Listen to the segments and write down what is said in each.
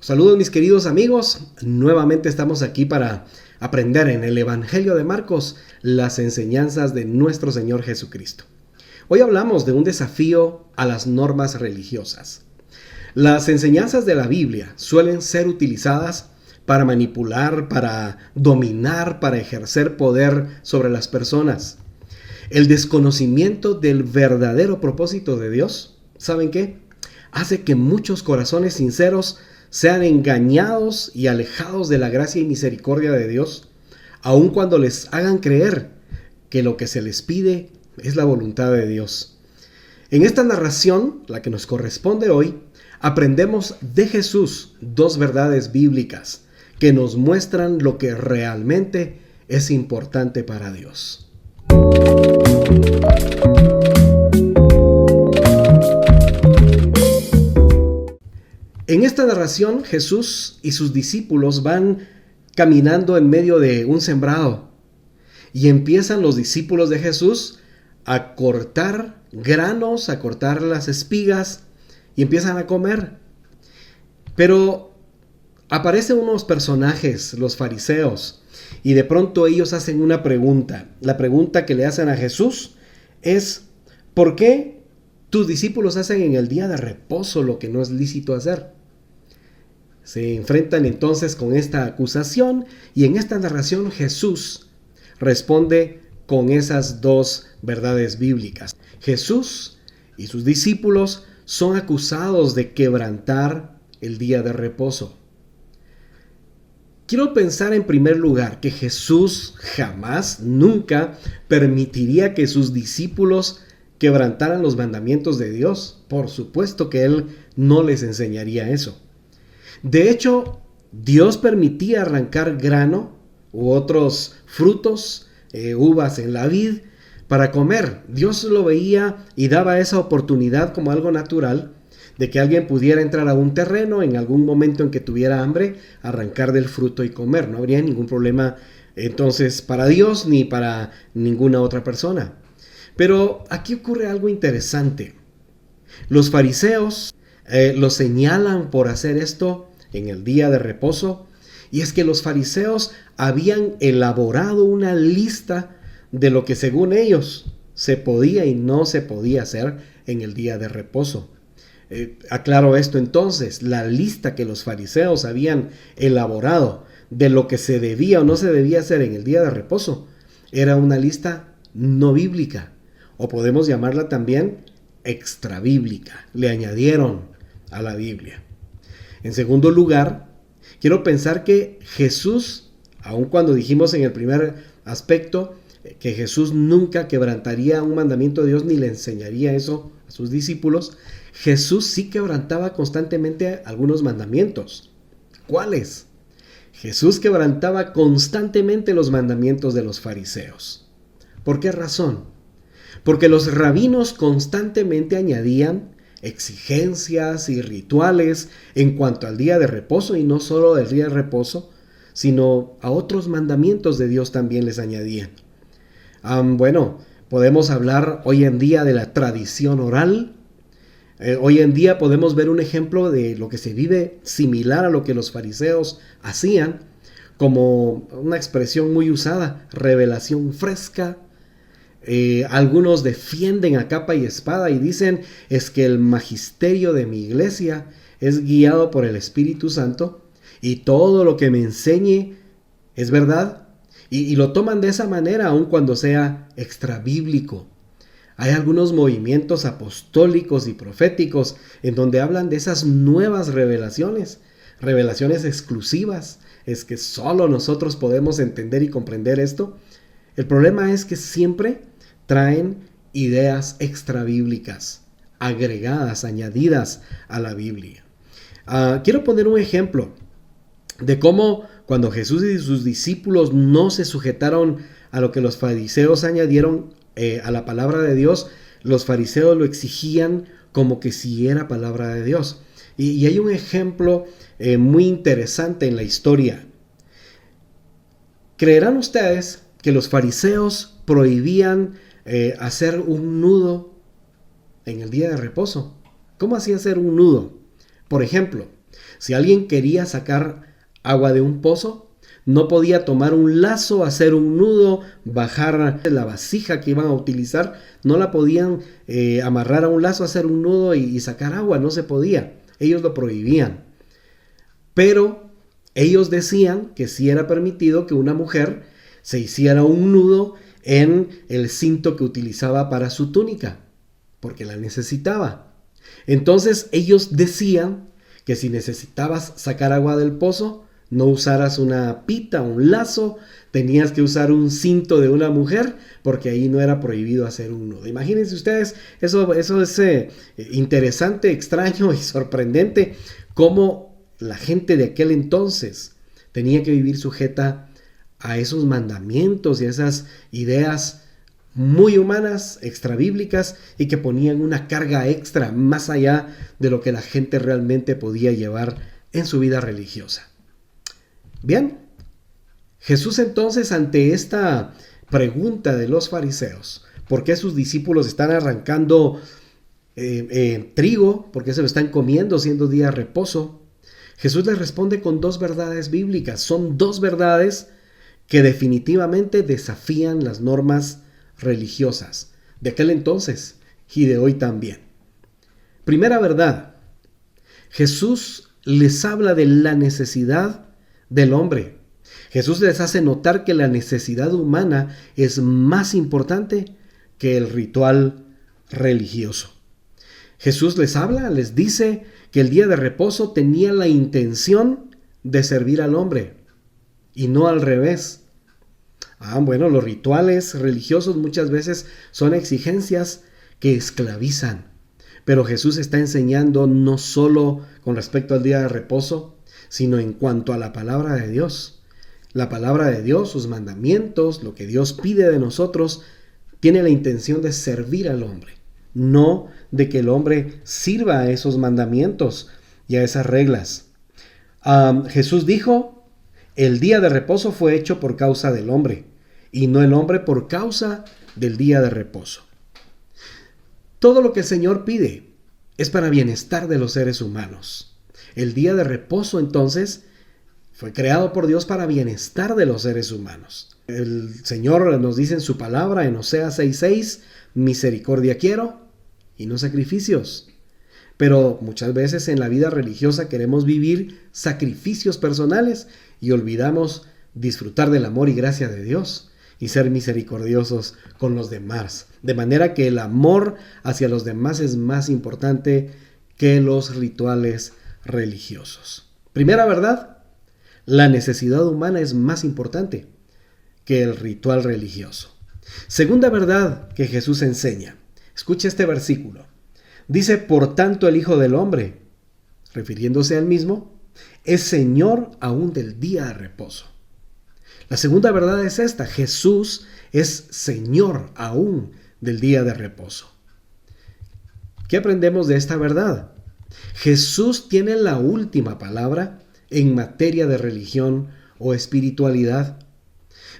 Saludos mis queridos amigos, nuevamente estamos aquí para aprender en el Evangelio de Marcos las enseñanzas de nuestro Señor Jesucristo. Hoy hablamos de un desafío a las normas religiosas. Las enseñanzas de la Biblia suelen ser utilizadas para manipular, para dominar, para ejercer poder sobre las personas. El desconocimiento del verdadero propósito de Dios, ¿saben qué? Hace que muchos corazones sinceros sean engañados y alejados de la gracia y misericordia de Dios, aun cuando les hagan creer que lo que se les pide es la voluntad de Dios. En esta narración, la que nos corresponde hoy, aprendemos de Jesús dos verdades bíblicas que nos muestran lo que realmente es importante para Dios. En esta narración, Jesús y sus discípulos van caminando en medio de un sembrado y empiezan los discípulos de Jesús a cortar granos, a cortar las espigas y empiezan a comer. Pero aparecen unos personajes, los fariseos, y de pronto ellos hacen una pregunta. La pregunta que le hacen a Jesús es: ¿por qué tus discípulos hacen en el día de reposo lo que no es lícito hacer? Se enfrentan entonces con esta acusación y en esta narración Jesús responde con esas dos verdades bíblicas. Jesús y sus discípulos son acusados de quebrantar el día de reposo. Quiero pensar en primer lugar que Jesús jamás, nunca permitiría que sus discípulos quebrantaran los mandamientos de Dios. Por supuesto que Él no les enseñaría eso. De hecho, Dios permitía arrancar grano u otros frutos, uvas en la vid, para comer. Dios lo veía y daba esa oportunidad como algo natural de que alguien pudiera entrar a un terreno en algún momento en que tuviera hambre, arrancar del fruto y comer. No habría ningún problema entonces para Dios ni para ninguna otra persona. Pero aquí ocurre algo interesante. Los fariseos lo señalan por hacer esto en el día de reposo, y es que los fariseos habían elaborado una lista de lo que según ellos se podía y no se podía hacer en el día de reposo. Aclaro esto entonces: la lista que los fariseos habían elaborado de lo que se debía o no se debía hacer en el día de reposo era una lista no bíblica, o podemos llamarla también extrabíblica. Le añadieron a la Biblia. En segundo lugar, quiero pensar que Jesús, aun cuando dijimos en el primer aspecto que Jesús nunca quebrantaría un mandamiento de Dios ni le enseñaría eso a sus discípulos, Jesús sí quebrantaba constantemente algunos mandamientos. ¿Cuáles? Jesús quebrantaba constantemente los mandamientos de los fariseos. ¿Por qué razón? Porque los rabinos constantemente añadían exigencias y rituales en cuanto al día de reposo, y no solo del día de reposo, sino a otros mandamientos de Dios también les añadían. Podemos hablar hoy en día de la tradición oral. Hoy en día podemos ver un ejemplo de lo que se vive similar a lo que los fariseos hacían, como una expresión muy usada: revelación fresca. Algunos defienden a capa y espada y dicen: es que el magisterio de mi iglesia es guiado por el Espíritu Santo y todo lo que me enseñe es verdad, y lo toman de esa manera aun cuando sea extrabíblico. Hay algunos movimientos apostólicos y proféticos en donde hablan de esas nuevas revelaciones exclusivas. Es que solo nosotros podemos entender y comprender esto. El problema es que siempre traen ideas extrabíblicas, agregadas, añadidas a la Biblia. Quiero poner un ejemplo de cómo cuando Jesús y sus discípulos no se sujetaron a lo que los fariseos añadieron a la palabra de Dios, los fariseos lo exigían como que si era palabra de Dios. Y hay un ejemplo muy interesante en la historia. ¿Creerán ustedes que los fariseos prohibían hacer un nudo en el día de reposo? ¿Cómo hacía hacer un nudo? Por ejemplo, Si alguien quería sacar agua de un pozo, no podía tomar un lazo, hacer un nudo, bajar la vasija que iban a utilizar. No la podían amarrar a un lazo, hacer un nudo y sacar agua. No se podía. Ellos lo prohibían. Pero ellos decían que sí era permitido que una mujer se hiciera un nudo en el cinto que utilizaba para su túnica, porque la necesitaba. Entonces ellos decían que si necesitabas sacar agua del pozo, no usaras una pita, un lazo, tenías que usar un cinto de una mujer, porque ahí no era prohibido hacer un nudo. Imagínense ustedes, eso es interesante, extraño y sorprendente, cómo la gente de aquel entonces tenía que vivir sujeta a esos mandamientos y a esas ideas muy humanas, extrabíblicas, y que ponían una carga extra más allá de lo que la gente realmente podía llevar en su vida religiosa. Bien, Jesús entonces, ante esta pregunta de los fariseos, ¿por qué sus discípulos están arrancando trigo? ¿Por qué se lo están comiendo siendo día de reposo? Jesús les responde con dos verdades bíblicas. Son dos verdades que definitivamente desafían las normas religiosas de aquel entonces y de hoy también. Primera verdad, Jesús les habla de la necesidad del hombre. Jesús les hace notar que la necesidad humana es más importante que el ritual religioso. Jesús les habla, les dice que el día de reposo tenía la intención de servir al hombre y no al revés. Bueno, los rituales religiosos muchas veces son exigencias que esclavizan, pero Jesús está enseñando no solo con respecto al día de reposo, sino en cuanto a la palabra de Dios. La palabra de Dios, sus mandamientos, lo que Dios pide de nosotros, tiene la intención de servir al hombre, no de que el hombre sirva a esos mandamientos y a esas reglas. Jesús dijo, el día de reposo fue hecho por causa del hombre, y no el hombre por causa del día de reposo. Todo lo que el Señor pide es para bienestar de los seres humanos. El día de reposo, entonces, fue creado por Dios para bienestar de los seres humanos. El Señor nos dice en su palabra, en Oseas 6:6, misericordia quiero y no sacrificios. Pero muchas veces en la vida religiosa queremos vivir sacrificios personales y olvidamos disfrutar del amor y gracia de Dios y ser misericordiosos con los demás. De manera que el amor hacia los demás es más importante que los rituales religiosos. Primera verdad, la necesidad humana es más importante que el ritual religioso. Segunda verdad que Jesús enseña. Escucha este versículo. Dice, por tanto el Hijo del Hombre, refiriéndose al mismo, es Señor aún del día de reposo. La segunda verdad es esta, Jesús es Señor aún del día de reposo. ¿Qué aprendemos de esta verdad? Jesús tiene la última palabra en materia de religión o espiritualidad.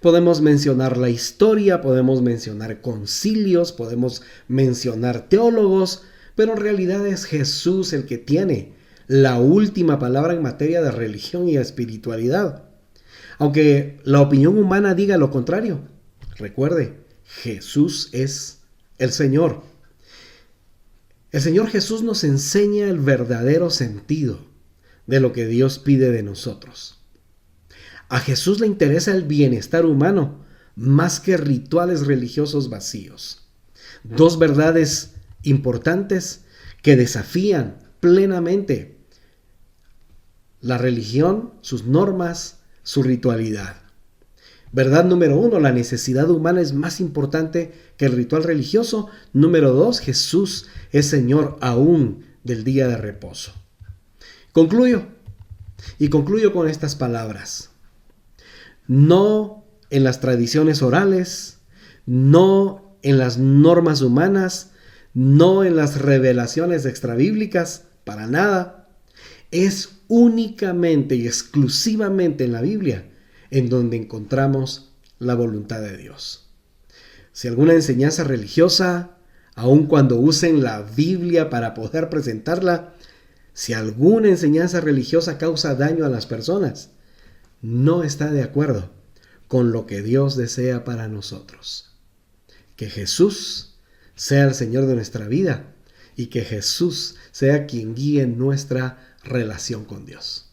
Podemos mencionar la historia, podemos mencionar concilios, podemos mencionar teólogos, pero en realidad es Jesús el que tiene la última palabra en materia de religión y espiritualidad. Aunque la opinión humana diga lo contrario, recuerde, Jesús es el Señor. El Señor Jesús nos enseña el verdadero sentido de lo que Dios pide de nosotros. A Jesús le interesa el bienestar humano más que rituales religiosos vacíos. Dos verdades importantes que desafían plenamente la religión, sus normas, su ritualidad. Verdad número 1, la necesidad humana es más importante que el ritual religioso. Número 2, Jesús es Señor aún del día de reposo. Concluyo con estas palabras. No en las tradiciones orales, no en las normas humanas, no en las revelaciones extrabíblicas, para nada. Es únicamente y exclusivamente en la Biblia en donde encontramos la voluntad de Dios. Si alguna enseñanza religiosa, aun cuando usen la Biblia para poder presentarla, Si alguna enseñanza religiosa causa daño a las personas, no está de acuerdo con lo que Dios desea para nosotros. Que Jesús sea el Señor de nuestra vida y que Jesús sea quien guíe nuestra relación con Dios.